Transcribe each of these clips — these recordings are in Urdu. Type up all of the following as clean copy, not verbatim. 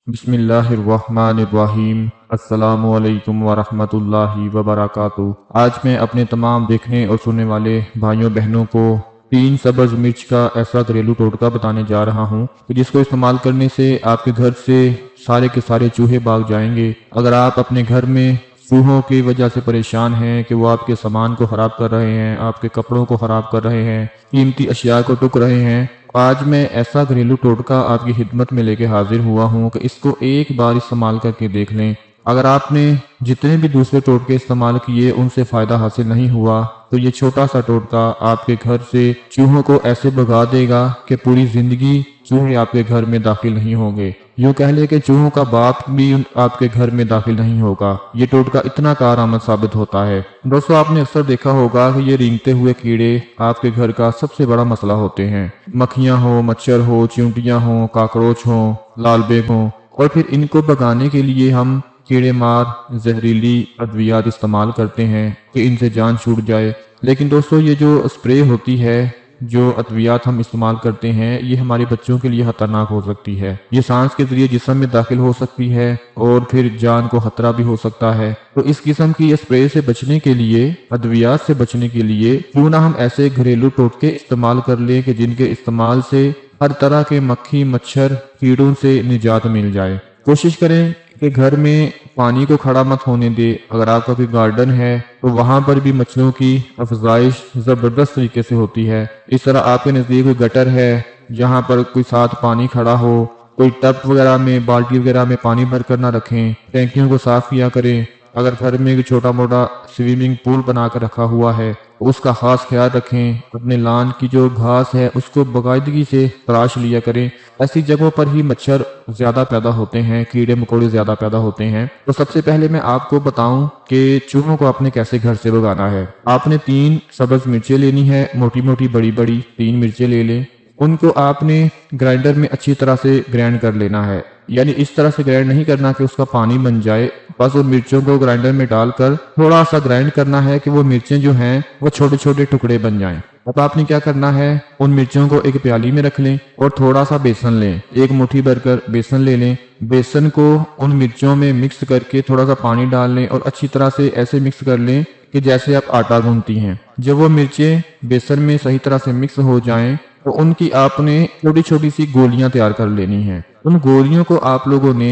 بسم اللہ الرحمن الرحیم۔ السلام علیکم ورحمۃ اللہ وبرکاتہ۔ آج میں اپنے تمام دیکھنے اور سننے والے بھائیوں بہنوں کو 3 سبز مرچ کا ایسا گھریلو ٹوٹکا بتانے جا رہا ہوں کہ جس کو استعمال کرنے سے آپ کے گھر سے سارے کے سارے چوہے بھاگ جائیں گے۔ اگر آپ اپنے گھر میں چوہوں کی وجہ سے پریشان ہیں کہ وہ آپ کے سامان کو خراب کر رہے ہیں، آپ کے کپڑوں کو خراب کر رہے ہیں، قیمتی اشیاء کو ٹک رہے ہیں، آج میں ایسا گھریلو ٹوٹکا آپ کی خدمت میں لے کے حاضر ہوا ہوں کہ اس کو ایک بار استعمال کر کے دیکھ لیں۔ اگر آپ نے جتنے بھی دوسرے ٹوٹکے استعمال کیے ان سے فائدہ حاصل نہیں ہوا تو یہ چھوٹا سا ٹوٹکا آپ کے گھر سے چوہوں کو ایسے بھگا دے گا کہ پوری زندگی چوہے آپ کے گھر میں داخل نہیں ہوں گے۔ یوں کہہ لے کہ چوہوں کا باپ بھی آپ کے گھر میں داخل نہیں ہوگا۔ یہ ٹوٹکا اتنا کارآمد ثابت ہوتا ہے۔ دوستو، آپ نے اکثر دیکھا ہوگا کہ یہ رینگتے ہوئے کیڑے آپ کے گھر کا سب سے بڑا مسئلہ ہوتے ہیں۔ مکھیاں ہوں، مچھر ہو، چیونٹیاں ہوں، کاکروچ ہوں، لال بیگ ہوں، اور پھر ان کو بھگانے کے لیے ہم کیڑے مار زہریلی ادویات استعمال کرتے ہیں کہ ان سے جان چھوٹ جائے۔ لیکن دوستو، یہ جو اسپرے ہوتی ہے، جو ادویات ہم استعمال کرتے ہیں، یہ ہمارے بچوں کے لیے خطرناک ہو سکتی ہے۔ یہ سانس کے ذریعے جسم میں داخل ہو سکتی ہے اور پھر جان کو خطرہ بھی ہو سکتا ہے۔ تو اس قسم کی اسپرے سے بچنے کے لیے، ادویات سے بچنے کے لیے، کیوں نہ ہم ایسے گھریلو ٹوٹکے استعمال کر لیں کہ جن کے استعمال سے ہر طرح کے مکھی، مچھر، کیڑوں سے نجات مل جائے۔ کوشش کریں کہ گھر میں پانی کو کھڑا مت ہونے دے۔ اگر آپ کا کوئی گارڈن ہے تو وہاں پر بھی مچھروں کی افزائش زبردست طریقے سے ہوتی ہے۔ اس طرح آپ کے نزدیک کوئی گٹر ہے جہاں پر کوئی ساتھ پانی کھڑا ہو، کوئی ٹب وغیرہ میں، بالٹی وغیرہ میں پانی بھر کر نہ رکھیں، ٹینکیوں کو صاف کیا کریں۔ اگر گھر میں کوئی چھوٹا موٹا سوئمنگ پول بنا کر رکھا ہوا ہے تو اس کا خاص خیال رکھیں۔ اپنے لان کی جو گھاس ہے اس کو باقاعدگی سے تراش لیا کریں۔ ایسی جگہوں پر ہی مچھر زیادہ پیدا ہوتے ہیں، کیڑے مکوڑے زیادہ پیدا ہوتے ہیں۔ تو سب سے پہلے میں آپ کو بتاؤں کہ چوہوں کو آپ نے کیسے گھر سے بھگانا ہے۔ آپ نے 3 سبز مرچیں لینی ہے، موٹی موٹی بڑی بڑی 3 مرچیں لے لیں۔ ان کو آپ نے گرائنڈر میں اچھی طرح سے گرائنڈ کر لینا ہے، یعنی اس طرح سے گرائنڈ نہیں کرنا کہ اس کا پانی بن جائے۔ بس ان مرچوں کو گرائنڈر میں ڈال کر تھوڑا سا گرائنڈ کرنا ہے کہ وہ مرچیں جو ہیں وہ چھوٹے چھوٹے ٹکڑے بن جائیں۔ اب آپ نے کیا کرنا ہے، ان مرچوں کو ایک پیالی میں رکھ لیں اور تھوڑا سا بیسن لیں، 1 مٹھی بھر کر بیسن لے لیں۔ بیسن کو ان مرچوں میں مکس کر کے تھوڑا سا پانی ڈال لیں اور اچھی طرح سے ایسے مکس کر لیں کہ جیسے آپ آٹا گوندھتی ہیں۔ جب وہ مرچیں بیسن میں صحیح طرح سے مکس ہو جائیں تو ان کی آپ نے چھوٹی چھوٹی سی گولیاں تیار کر لینی ہیں۔ ان گولیوں کو آپ لوگوں نے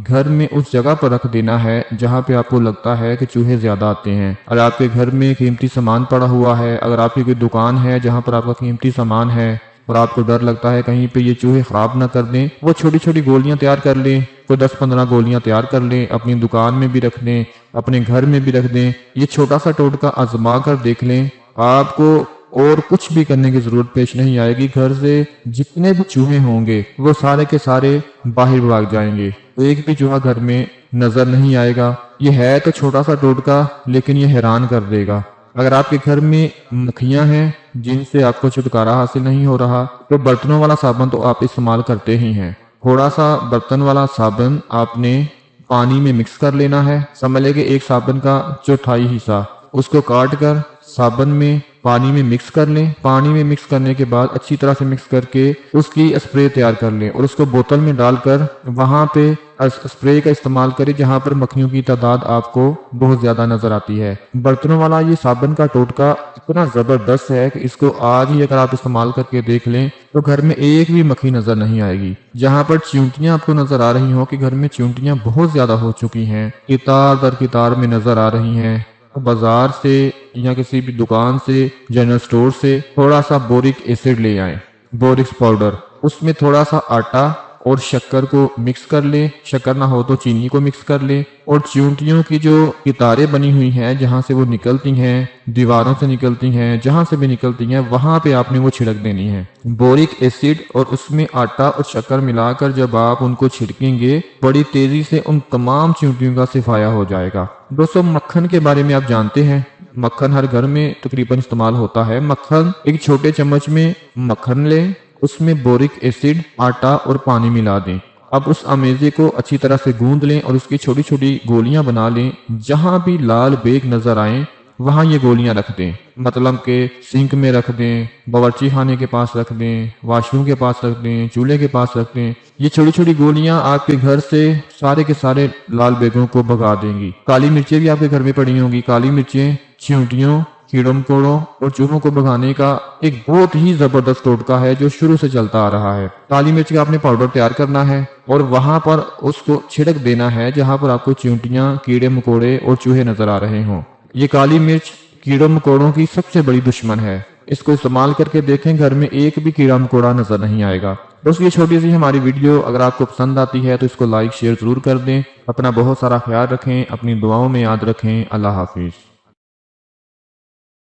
گھر میں اس جگہ پر رکھ دینا ہے جہاں پہ آپ کو لگتا ہے کہ چوہے زیادہ آتے ہیں۔ اگر آپ کے گھر میں قیمتی سامان پڑا ہوا ہے، اگر آپ کی کوئی دکان ہے جہاں پر آپ کا قیمتی سامان ہے اور آپ کو ڈر لگتا ہے کہیں پہ یہ چوہے خراب نہ کر دیں، وہ چھوٹی چھوٹی گولیاں تیار کر لیں، کوئی 10-15 گولیاں تیار کر لیں، اپنی دکان میں بھی رکھ دیں، اپنے گھر میں بھی رکھ دیں۔ یہ چھوٹا سا ٹوٹکا آزما کر دیکھ لیں، آپ کو اور کچھ بھی کرنے کی ضرورت پیش نہیں آئے گی۔ گھر سے جتنے بھی چوہے ہوں گے وہ سارے کے سارے باہر بھاگ جائیں گے، ایک بھی چوہا گھر میں نظر نہیں آئے گا۔ یہ ہے تو چھوٹا سا ٹوٹکا لیکن یہ حیران کر دے گا۔ اگر آپ کے گھر میں مکھیاں ہیں جن سے آپ کو چھٹکارا حاصل نہیں ہو رہا تو برتنوں والا صابن تو آپ استعمال کرتے ہی ہیں۔ تھوڑا سا برتن والا صابن آپ نے پانی میں مکس کر لینا ہے۔ سمجھ لے کہ ایک صابن کا 1/4 حصہ اس کو کاٹ کر صابن میں پانی میں مکس کر لیں۔ پانی میں مکس کرنے کے بعد اچھی طرح سے مکس کر کے اس کی اسپرے تیار کر لیں اور اس کو بوتل میں ڈال کر وہاں پہ اسپرے کا استعمال کریں جہاں پر مکھیوں کی تعداد آپ کو بہت زیادہ نظر آتی ہے۔ برتنوں والا یہ صابن کا ٹوٹکا اتنا زبردست ہے کہ اس کو آج ہی اگر آپ استعمال کر کے دیکھ لیں تو گھر میں ایک بھی مکھی نظر نہیں آئے گی۔ جہاں پر چیونٹیاں آپ کو نظر آ رہی ہوں کہ گھر میں چیونٹیاں بہت زیادہ ہو چکی ہیں، قطار در قطار میں نظر آ رہی ہیں، بازار سے یا کسی بھی دکان سے، جنرل سٹور سے تھوڑا سا بورک ایسڈ لے آئیں، بورکس پاؤڈر، اس میں تھوڑا سا آٹا اور شکر کو مکس کر لیں، شکر نہ ہو تو چینی کو مکس کر لیں، اور چیونٹیوں کی جو قطاریں بنی ہوئی ہیں جہاں سے وہ نکلتی ہیں، دیواروں سے نکلتی ہیں، جہاں سے بھی نکلتی ہیں، وہاں پہ آپ نے وہ چھڑک دینی ہے بورک ایسڈ، اور اس میں آٹا اور شکر ملا کر جب آپ ان کو چھڑکیں گے بڑی تیزی سے ان تمام چیونٹیوں کا صفایا ہو جائے گا۔ دوستو، مکھن کے بارے میں آپ جانتے ہیں، مکھن ہر گھر میں تقریباً استعمال ہوتا ہے۔ مکھن ایک چھوٹے چمچ میں مکھن لیں، اس میں بورک ایسڈ، آٹا اور پانی ملا دیں۔ اب اس امیزے کو اچھی طرح سے گوندھ لیں اور اس کی چھوٹی چھوٹی گولیاں بنا لیں۔ جہاں بھی لال بیگ نظر آئیں وہاں یہ گولیاں رکھ دیں، مطلب کہ سنک میں رکھ دیں، باورچی خانے کے پاس رکھ دیں، واش روم کے پاس رکھ دیں، چولہے کے پاس رکھ دیں۔ یہ چھوٹی چھوٹی گولیاں آپ کے گھر سے سارے کے سارے لال بیگوں کو بھگا دیں گی۔ کالی مرچیں بھی آپ کے گھر میں پڑی ہوں گی۔ کالی مرچیں چیونٹیوں، کیڑوں مکوڑوں اور چوہوں کو بھگانے کا ایک بہت ہی زبردست ٹوٹکا ہے جو شروع سے چلتا آ رہا ہے۔ کالی مرچ کا آپ نے پاؤڈر تیار کرنا ہے اور وہاں پر اس کو چھڑک دینا ہے جہاں پر آپ کو چیونٹیاں، کیڑے مکوڑے اور چوہے نظر آ رہے ہوں۔ یہ کالی مرچ کیڑوں مکوڑوں کی سب سے بڑی دشمن ہے۔ اس کو استعمال کر کے دیکھیں، گھر میں ایک بھی کیڑا مکوڑا نظر نہیں آئے گا۔ دوستو، یہ چھوٹی سی ہماری ویڈیو اگر آپ کو پسند آتی ہے تو اس کو لائک شیئر ضرور کر دیں۔ اپنا بہت سارا خیال رکھیں، اپنی دعاؤں میں یاد رکھیں۔ اللہ حافظ۔